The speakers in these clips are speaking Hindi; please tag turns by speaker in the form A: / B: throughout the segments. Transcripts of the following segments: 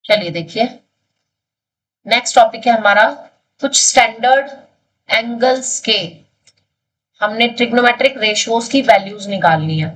A: चलिए देखिए, नेक्स्ट टॉपिक है हमारा कुछ स्टैंडर्ड एंगल्स के, हमने ट्रिग्नोमेट्रिक रेशियोज की वैल्यूज निकालनी है।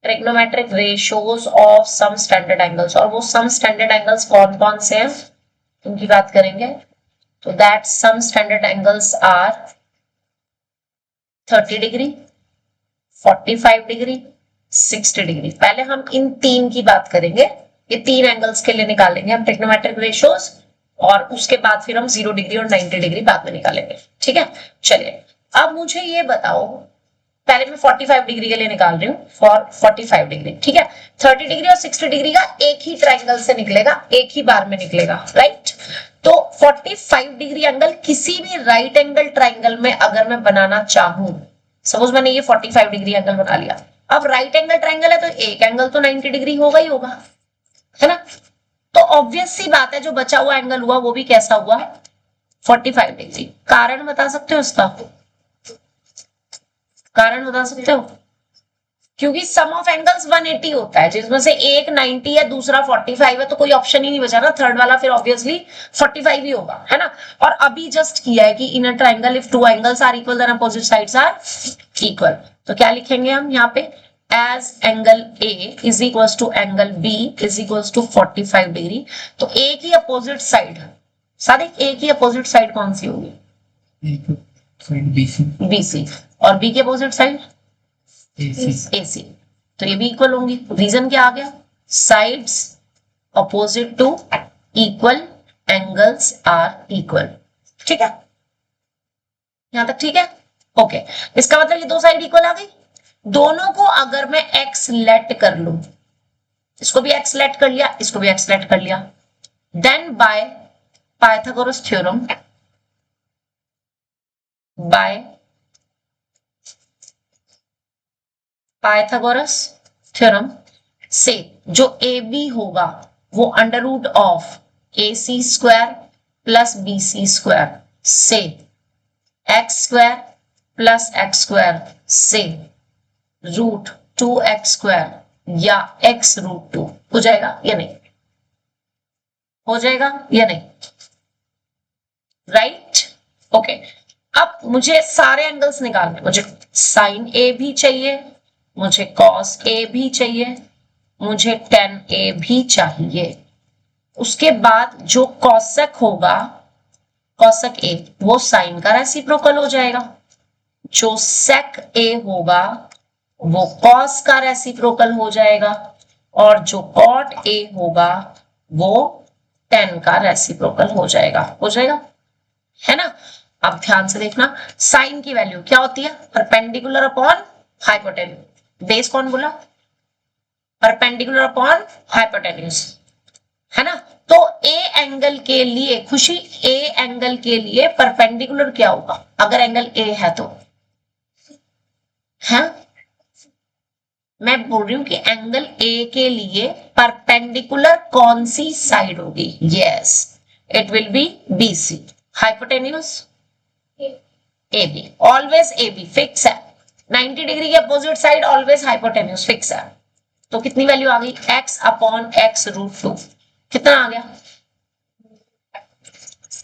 A: Trigonometric ratios of some standard angles, और वो सम स्टैंडर्ड एंगल्स कौन कौन से हैं उनकी बात करेंगे। तो that some standard angles are 30 degree, 45 degree, 60 degree. पहले हम इन तीन की बात करेंगे, ये तीन एंगल्स के लिए निकालेंगे हम ट्रिग्नोमेट्रिक रेशियोज, और उसके बाद फिर हम 0 डिग्री और 90 डिग्री बाद में निकालेंगे। ठीक है, चलिए अब मुझे ये बताओ, पहले मैं 45 डिग्री के लिए निकाल रही हूँ, फॉर 45 डिग्री। ठीक है, 30 डिग्री और 60 डिग्री का एक ही ट्राइंगल से निकलेगा, एक ही बार में निकलेगा, राइट। तो 45 डिग्री एंगल किसी भी राइट एंगल ट्राइंगल में अगर मैं बनाना चाहूं, सपोज मैंने ये 45 डिग्री एंगल बना लिया, अब राइट एंगल ट्राइंगल है तो एक एंगल तो 90 डिग्री होगा ही होगा, है ना। तो ऑब्वियस सी बात है जो बचा हुआ एंगल हुआ वो भी कैसा हुआ, 45 डिग्री। कारण बता सकते हो इसका, कारण बता सकते हो? क्योंकि सम ऑफ एंगल्स 180 होता है, जिसमें से एक 90 है दूसरा 45 है, तो कोई ऑप्शन ही नहीं बचा ना, थर्ड वाला फिर ऑब्वियसली 45 ही होगा, है ना। और अभी जस्ट किया है कि in a triangle if two angles are equal then opposite sides are equal. तो क्या लिखेंगे हम यहाँ पे, as angle A is equal to angle B is equal to 45 degree. तो ए की अपोजिट साइड, सारे ए की अपोजिट साइड कौन सी होगी, बीसी, और बी के अपोजिट साइड AC। तो ये भी इक्वल होंगी। रीजन क्या आ गया, sides opposite to equal, angles are equal. ठीक है, यहां तक ठीक है, ओके। इसका मतलब ये दो साइड इक्वल आ गई। दोनों को अगर मैं एक्स लेट कर लूं, इसको भी एक्स लेट कर लिया, इसको भी एक्स लेट कर लिया, then by Pythagoras theorem, by Pythagoras theorem से जो ए बी होगा वो under root of A C square plus B C square से x square plus x square से रूट 2x स्क्वायर या x रूट 2 हो जाएगा या नहीं, हो जाएगा या नहीं, राइट, ओके। अब मुझे सारे एंगल्स निकालने, मुझे साइन ए भी चाहिए, मुझे कॉस ए भी चाहिए, मुझे टेन ए भी चाहिए। उसके बाद जो कॉसेक होगा, कॉसेक ए वो साइन का रेसिप्रोकल हो जाएगा, जो सेक ए होगा वो कॉस का रेसिप्रोकल हो जाएगा, और जो कॉट ए होगा वो टेन का रेसिप्रोकल हो जाएगा, हो जाएगा, है ना। अब ध्यान से देखना, साइन की वैल्यू क्या होती है, परपेंडिकुलर अपॉन हाइपोटेन्यूज। बेस कौन बोला, परपेंडिकुलर अपॉन हाइपोटेन्यूज, है ना। तो ए एंगल के लिए, खुशी, ए एंगल के लिए परपेंडिकुलर क्या होगा अगर एंगल ए है तो, है, मैं बोल रही हूं कि एंगल ए के लिए परपेंडिकुलर कौन सी साइड होगी, yes it will be BC, hypotenuse A B, always A B fix है, 90 डिग्री के opposite side always hypotenuse fix है। तो कितनी वैल्यू आ गई, x अपॉन एक्स रूट 2, कितना आ गया,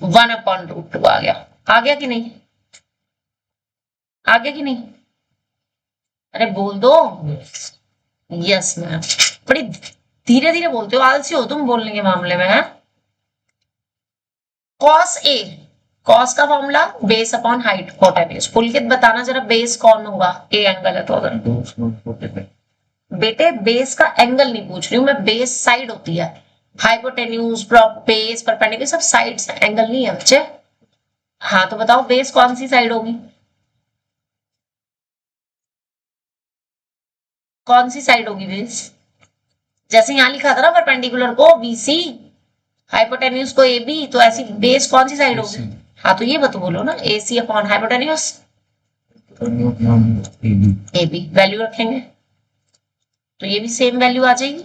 A: 1 अपॉन रूट 2 आ गया कि नहीं, आ गया कि नहीं, अरे बोल दो, यस मैम, बड़ी धीरे धीरे बोलते हो, आलसी हो तुम बोलने के मामले में, है। कॉस ए, कॉस का formula base upon height hypotenuse. Pulkit बताना जरा बेस कौन होगा, ए एंगल है तो, अगर बेटे बेस का एंगल नहीं पूछ रही हूं मैं, बेस साइड होती है, हाइपोटेन्यूज बेस परपेंडिकुलर सब साइड्स है, एंगल नहीं है बच्चे। हाँ तो बताओ बेस कौन सी साइड होगी, कौन सी साइड होगी बेस, जैसे यहां लिखा था ना परपेंडिकुलर को बीसी, हाइपोटेन्यूज को ए बी, तो ऐसी बेस कौन सी साइड होगी, हाँ तो ये बता बोलो ना, A C upon hypotenuse A B, value रखेंगे तो ये भी सेम वैल्यू आ जाएगी,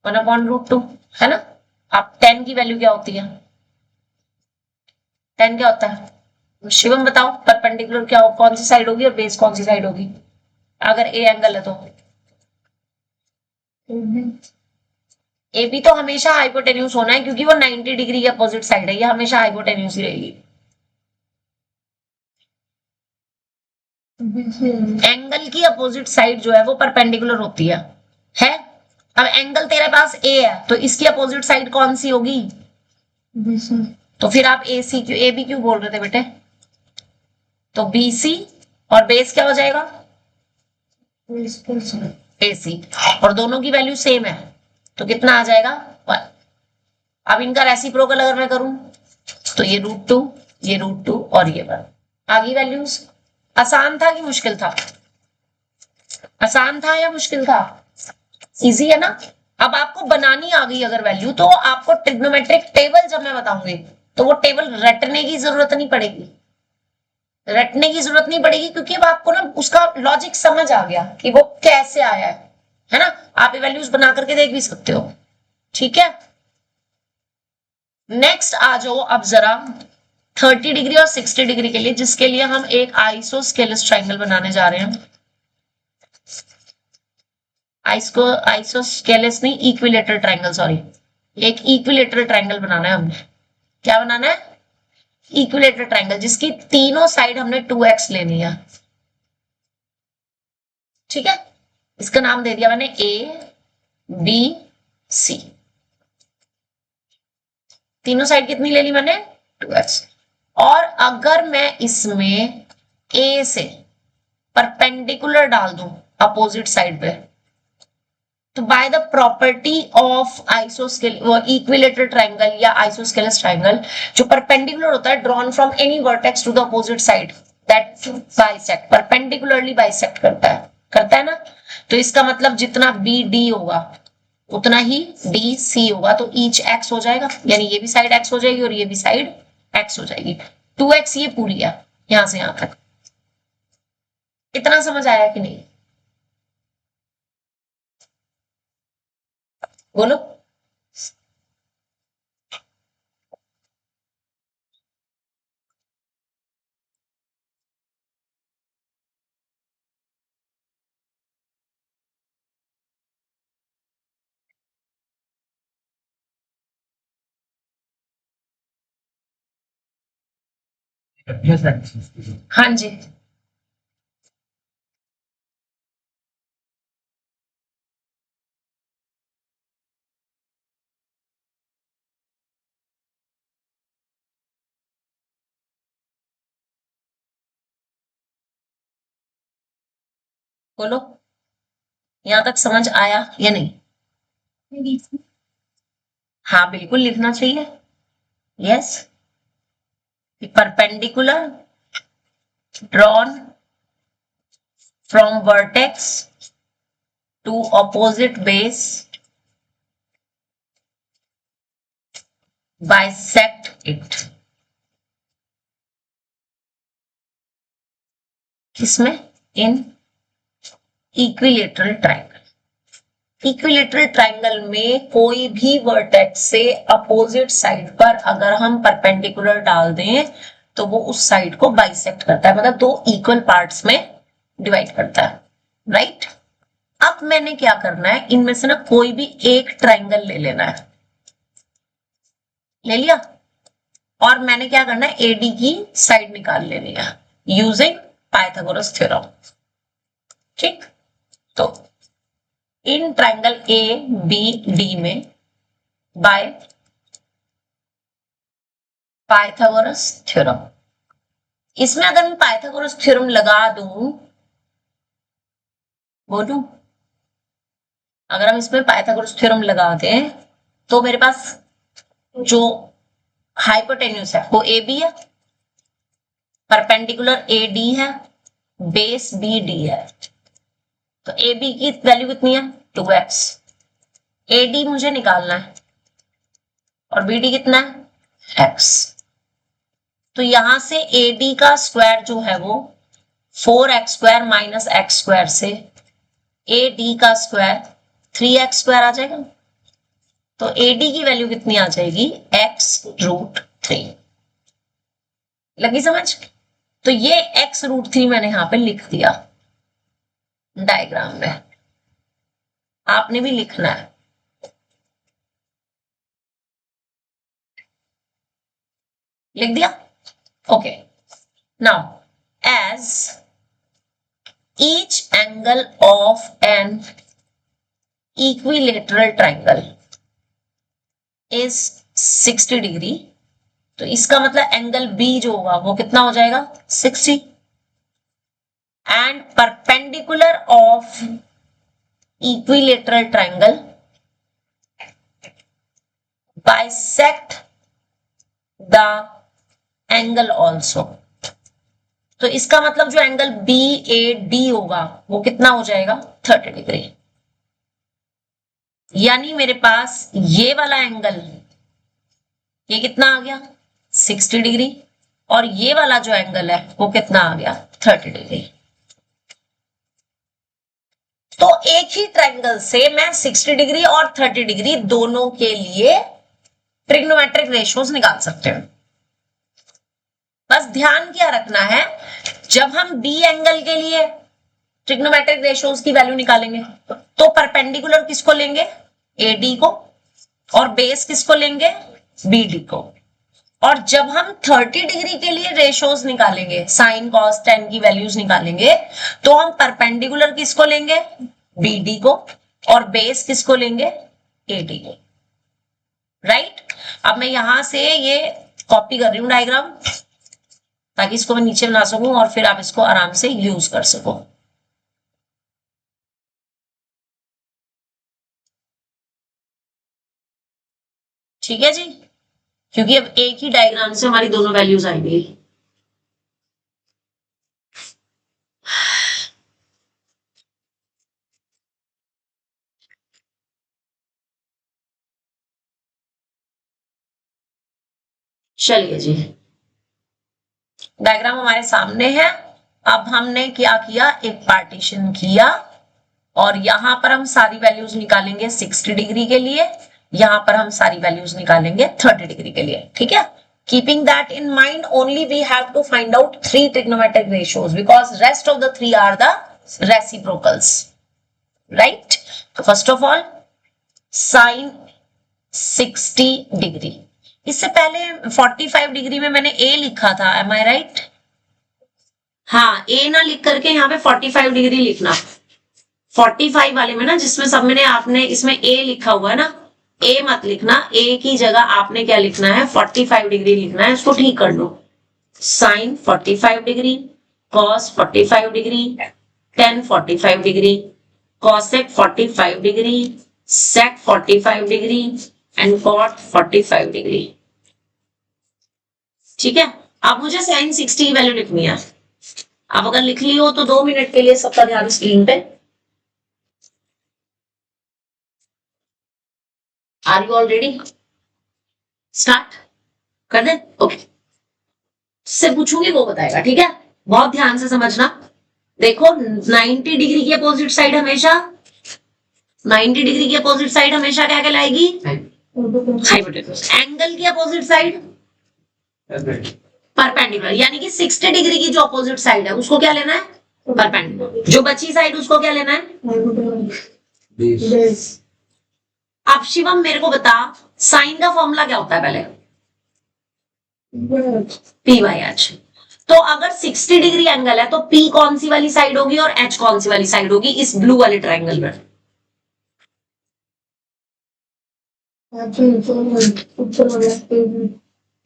A: 1 अपॉन रूट 2, है ना। अब 10 की वैल्यू क्या होती है, 10 क्या होता है, शिवम बताओ परपेंडिकुलर क्या हो, कौन सी साइड होगी और बेस कौन सी साइड होगी अगर ए एंगल है तो, ए बी तो हमेशा हाइपोटेन्यूज होना है क्योंकि वो 90 डिग्री के अपोजिट साइड है, ये हमेशा हाइपोटेन्यूज ही रहेगी। एंगल की अपोजिट साइड जो है वो परपेंडिकुलर होती है। अब एंगल तेरे पास ए है तो इसकी अपोजिट साइड कौन सी होगी? तो फिर आप ए सी क्यों, ए बी क्यों बोल रहे थे बेटे? तो बी सी और बेस क्या हो जाएगा? ए सी, और दोनों की वैल्यू सेम है तो कितना आ जाएगा? 1। अब इनका रेसिप्रोकल अगर मैं करूं तो ये √2, ये √2 और ये 1 आ गई वैल्यूज। आसान था कि मुश्किल था? आसान था या मुश्किल था? इजी है ना? अब आपको बनानी आ गई अगर वैल्यू, तो आपको ट्रिग्नोमेट्रिक टेबल जब मैं बताऊंगी तो वो टेबल रटने की जरूरत नहीं पड़ेगी, रटने की जरूरत नहीं पड़ेगी क्योंकि अब आपको ना उसका लॉजिक समझ आ गया कि वो कैसे आया है ना? आप वैल्यूज बना करके देख भी सकते हो। ठीक है, नेक्स्ट आ जाओ अब जरा 30 डिग्री और 60 डिग्री के लिए, जिसके लिए हम एक आइसोस्केलस ट्राइंगल बनाने जा रहे हैं। आइसोस्केलस नहीं, इक्विलेटरल ट्राइंगल, सॉरी, एक इक्विलेटरल ट्राइंगल बनाना है हमने। क्या बनाना है? इक्विलेटरल ट्राइंगल, जिसकी तीनों साइड हमने 2x लेनी है। ठीक है, इसका नाम दे दिया मैंने ए बी सी। तीनों साइड कितनी ले ली मैंने? 2x। और अगर मैं इसमें ए से परपेंडिकुलर डाल दूं अपोजिट साइड पे, तो बाय द प्रॉपर्टी ऑफ आइसोस्केल इक्विलेटरल ट्राइंगल या आइसोस्केलस ट्राइंगल, जो परपेंडिकुलर होता है drawn from any vertex to the opposite side that bisect, perpendicularly bisect करता है ना? तो इसका मतलब जितना बी डी होगा उतना ही डी सी होगा, तो ईच एक्स हो जाएगा, यानी ये भी साइड एक्स हो जाएगी और ये भी साइड एक्स हो जाएगी। 2x ये पूरी है यहां से यहां तक। इतना समझ आया कि नहीं? बोलो। हाँ जी, बोलो, यहां तक समझ आया या नहीं? हाँ बिल्कुल लिखना चाहिए। Yes, perpendicular drawn from vertex to opposite base bisect it. किसमें? In equilateral triangle. Equilateral triangle में कोई भी वर्टेक्स से अपोजिट साइड पर अगर हम परपेंडिकुलर डाल दें तो वो उस साइड को बाइसेक्ट करता है, मतलब दो इक्वल पार्ट्स में डिवाइड करता है। राइट, अब मैंने क्या करना है, इनमें से ना कोई भी एक ट्राइंगल ले लेना है। ले लिया, और मैंने क्या करना है, एडी की साइड निकाल लेनी है यूजिंग पाइथागोरस थ्योरम। ठीक, तो in triangle A B D में बाय पाइथागोरस थ्योरम, इसमें अगर मैं पाइथागोरस थ्योरम लगा दूं, बोलूं, अगर हम इसमें पाइथागोरस थ्योरम लगा दें तो मेरे पास जो हाइपोटेन्यूज है वो ए बी है, परपेंडिकुलर ए डी है, बेस बी डी है। तो ए बी की वैल्यू कितनी है? 2x। ए डी मुझे निकालना है और बी डी कितना है? x। तो यहां से ए डी का स्क्वायर जो है वो 4x² माइनस x² से ए डी का स्क्वायर 3x² आ जाएगा। तो ए डी की वैल्यू कितनी आ जाएगी? x√3। लगी समझ? तो ये x√3 मैंने यहां पे लिख दिया डायग्राम में, आपने भी लिखना है। लिख दिया? Okay, now as each angle of an equilateral triangle is 60 degree, तो इसका मतलब एंगल बी जो होगा वो कितना हो जाएगा? 60, and perpendicular of equilateral triangle bisect the angle also, तो इसका मतलब जो एंगल बी ए डी होगा वो कितना हो जाएगा? 30 डिग्री। यानी मेरे पास ये वाला एंगल ये कितना आ गया? 60 डिग्री, और ये वाला जो एंगल है वो कितना आ गया? 30 डिग्री। तो एक ही ट्राइंगल से मैं 60 डिग्री और 30 डिग्री दोनों के लिए ट्रिग्नोमेट्रिक रेशियोज निकाल सकते हैं। बस ध्यान क्या रखना है, जब हम बी एंगल के लिए ट्रिग्नोमेट्रिक रेशियोज की वैल्यू निकालेंगे तो परपेंडिकुलर किसको लेंगे? एडी को, और बेस किसको लेंगे? बीडी को। और जब हम 30 डिग्री के लिए रेशियोज निकालेंगे, साइन कॉस टेन की वैल्यूज निकालेंगे, तो हम परपेंडिकुलर किसको लेंगे? बीडी को, और बेस किसको लेंगे? एडी को। राइट? अब मैं यहां से ये कॉपी कर रही हूं डायग्राम, ताकि इसको मैं नीचे बना सकूं और फिर आप इसको आराम से यूज कर सको। ठीक है जी, क्योंकि अब एक ही डायग्राम से हमारी दोनों वैल्यूज आएंगी। चलिए जी, डायग्राम हमारे सामने है। अब हमने क्या किया? एक पार्टीशन किया, और यहां पर हम सारी वैल्यूज निकालेंगे 60 डिग्री के लिए, यहां पर हम सारी वैल्यूज निकालेंगे 30 डिग्री के लिए। ठीक है? Keeping that in mind, only we have to find out 3 trigonometric ratios because rest of the 3 are the reciprocals. Right? So first of all, sin 60 degree. इससे पहले 45 डिग्री में मैंने a लिखा था, am I right? हाँ, a ना लिख करके यहाँ पे 45 डिग्री लिखना। 45 वाले में ना, जिसमें सब में आपने इसमें a लिखा हुआ है ना, a मत लिखना, a की जगह आपने क्या लिखना है? 45 डिग्री लिखना है। इसको ठीक कर लो। Sine 45 degree, cos 45 degree, tan 45 degree, cosec 45 degree, sec 45 degree and cot 45 degree. ठीक है? अब मुझे साइन 60 की वैल्यू लिखनी है। अब अगर लिख ली हो तो 2 मिनट के लिए सबका ध्यान स्क्रीन पे। Are you all ready? Start कर दे? ओके, से पूछूंगी वो बताएगा। ठीक है? बहुत ध्यान से समझना। देखो, 90 डिग्री की अपोजिट साइड हमेशा 90 डिग्री की अपोजिट साइड हमेशा क्या कहलाएगी? हाइपोटेन्यूज। एंगल की अपोजिट साइड परपेंडिकुलर, यानी कि 60 डिग्री की जो अपोजिट साइड है उसको क्या लेना है? परपेंडिकुलर। जो बची साइड उसको क्या लेना है? बेस। अब शिवम मेरे को बता, साइन का फॉर्मूला क्या होता है पहले? P by H. तो अगर 60 डिग्री एंगल है तो P कौन सी वाली साइड होगी और H कौन सी वाली साइड होगी इस ब्लू वाले ट्राइंगल में?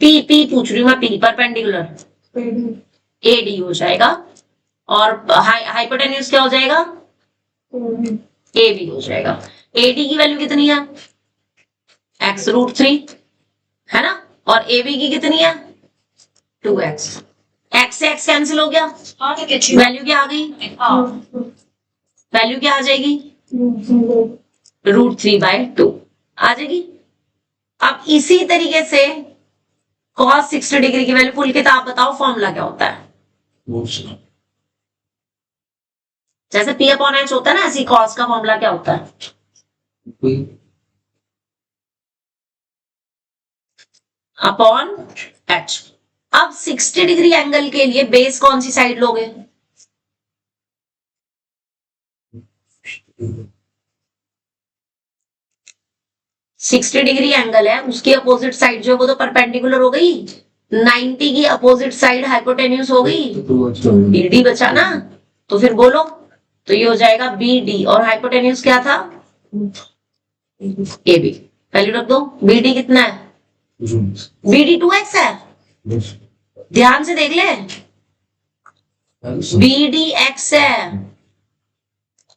A: P पूछ रही हूँ मैं, P परपेंडिकुलर AD हो जाएगा, और हाइपोटेन्यूज क्या हो जाएगा? AB हो जाएगा। AD की वैल्यू कितनी है? x√3 है ना, और AB की कितनी है? 2x। x से x कैंसिल हो गया, वैल्यू क्या आ गई? वैल्यू क्या आ जाएगी? √3/2 आ जाएगी। अब इसी तरीके से cos 60 डिग्री की वैल्यू पुल के, तो आप बताओ फॉर्मूला क्या होता है? जैसे P/H होता है ना, ऐसी cos का फॉर्मूला क्या होता है? Upon H। अब 60 डिग्री एंगल के लिए बेस कौन सी साइड लोगे? सिक्सटी डिग्री एंगल है, उसकी अपोजिट साइड जो है वो तो परपेंडिकुलर हो गई 90 की अपोजिट साइड हाइपोटेन्यूज हो गई, BD बचा ना, तो फिर बोलो, तो ये हो जाएगा BD और हाइपोटेन्यूज क्या था, AB। वैल्यू रख दो। BD कितना है, BD 2x है, ध्यान से देख ले, BD x है,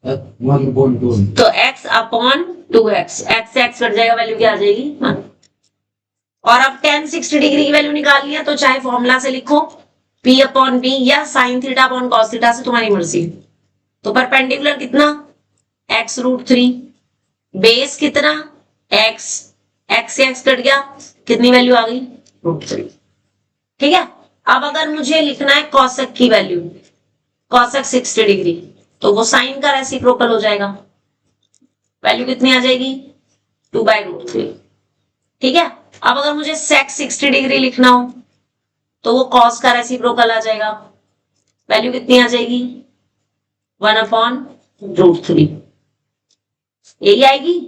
A: तो x अपॉन 2x, x से x कट जाएगा, वैल्यू क्या आ जाएगी 1। और अब tan 60 डिग्री की वैल्यू निकालनी है, तो चाहे फॉर्मूला से लिखो P अपॉन B या sin theta upon cos theta से, तुम्हारी मर्जी। तो परपेंडिकुलर कितना, x रूट 3, बेस कितना x, x से x कट गया, कितनी वैल्यू आ गई रूट 3। ठीक है, अब अगर मुझे लिखना है cosec की वैल्यू, cosec 60 डिग्री, तो वो साइन का रेसिप्रोकल हो जाएगा, वैल्यू कितनी आ जाएगी 2/√3। ठीक है, अब अगर मुझे sec 60 डिग्री लिखना हो, तो वो cos का रेसिप्रोकल आ जाएगा, वैल्यू कितनी आ जाएगी 1/√3, यही आएगी।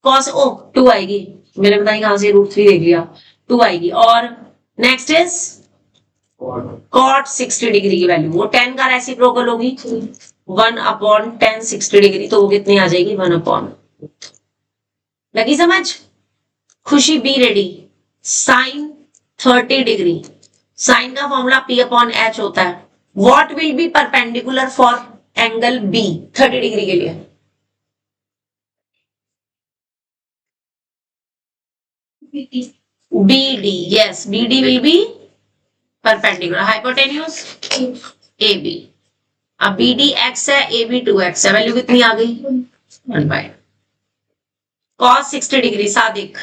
A: cos 2 आएगी, मैंने बताया कहां से, √3 देख लिया, 2 आएगी। और नेक्स्ट इज cot 60 डिग्री की वैल्यू, वो 10 का रेसिप्रोकल होगी, 1/10 60 डिग्री, तो वो कितनी आ जाएगी 1/। लगी समझ, Khushi be ready. Sine 30 degree, sine का फॉर्मूला P/H होता है। What will be perpendicular for angle B 30 degree के लिए, BD, yes, BD will be perpendicular, hypotenuse AB। अब BD x है, AB 2x है, वैल्यू कितनी आ गई 1/। cos 60 डिग्री सादिक,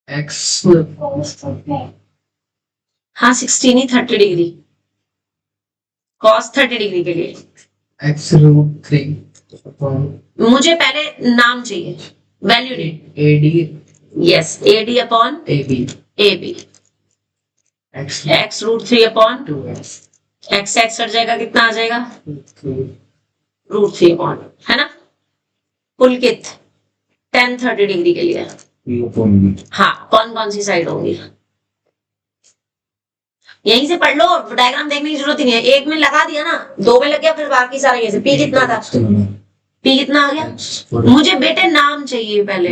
B: x
A: हाँ 60 नहीं 30 डिग्री, cos 30 डिग्री के लिए
B: x √3
A: मुझे पहले नाम चाहिए, वैल्यू नहीं,
B: AD
A: yes AD upon
B: AB
A: AB,
B: x
A: x √3 upon
B: 2x
A: x से x कट जाएगा, कितना आ जाएगा √3 अपॉन, है ना। पुलकित tan 30 डिग्री के लिए, हाँ कौन कौन सी साइड होंगी, यहीं से पढ़ लो, डायग्राम देखने की जरूरत ही नहीं है, एक में लगा दिया ना, 2 में लग गया, फिर बाकी सारा ये से। P कितना था, P कितना आ गया, मुझे बेटे नाम चाहिए पहले,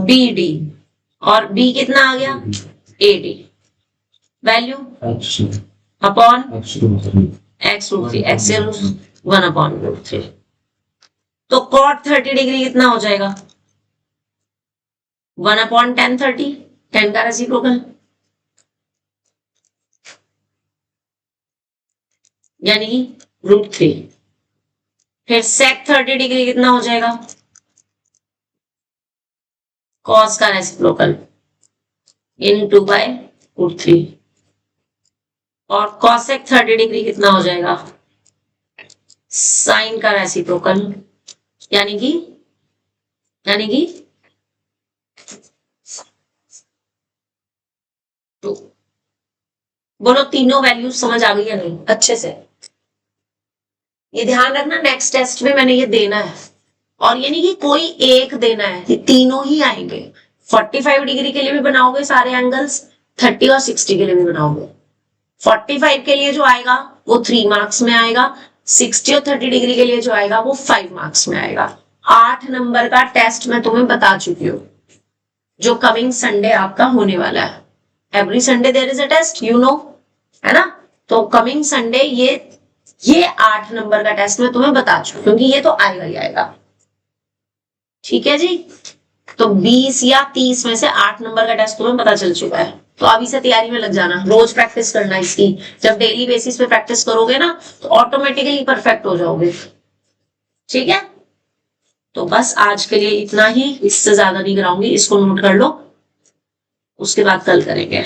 A: BD, और B कितना आ गया AD, value upon x √3, x से 1/√3, तो cot 30 डिग्री कितना हो जाएगा 1/tan 30, 10 का रेसिप्रोकल, यानी √3। फिर sec 30 डिग्री कितना हो जाएगा cos का रेसिप्रोकल, यानी 2/√3। और cosec 30 डिग्री कितना हो जाएगा साइन का रेसिप्रोकल, यानी कि तो बोलो तीनों वैल्यूज समझ आ गई या नहीं अच्छे से। ये ध्यान रखना, नेक्स्ट टेस्ट में मैंने ये देना है, और ये नहीं कि कोई एक देना है, ये तीनों ही आएंगे। 45 डिग्री के लिए भी बनाओगे सारे एंगल्स, 30 और 60 के लिए भी बनाओगे। 45 के लिए जो आएगा वो 3 मार्क्स में आएगा, 60 और 30 डिग्री के लिए जो आएगा वो 5 मार्क्स में आएगा। 8 नंबर का टेस्ट मैं तुम्हें बता चुकी हूँ, जो कमिंग संडे आपका होने वाला है। Every Sunday there is a test, you know, है ना। तो कमिंग संडे ये 8 नंबर का टेस्ट मैं तुम्हें बता चुकी हूँ, क्योंकि ये तो आएगा ही आएगा। ठीक है जी, तो 20 या 30 में से 8 नंबर का टेस्ट तुम्हें पता चल चुका है। तो अभी से तैयारी में लग जाना, रोज प्रैक्टिस करना इसकी। जब डेली बेसिस पे प्रैक्टिस करोगे ना, तो ऑटोमेटिकली परफेक्ट हो जाओगे। ठीक है, तो बस आज के लिए इतना ही, इससे ज्यादा नहीं कराऊंगी, इसको नोट कर लो, उसके बाद कल करेंगे।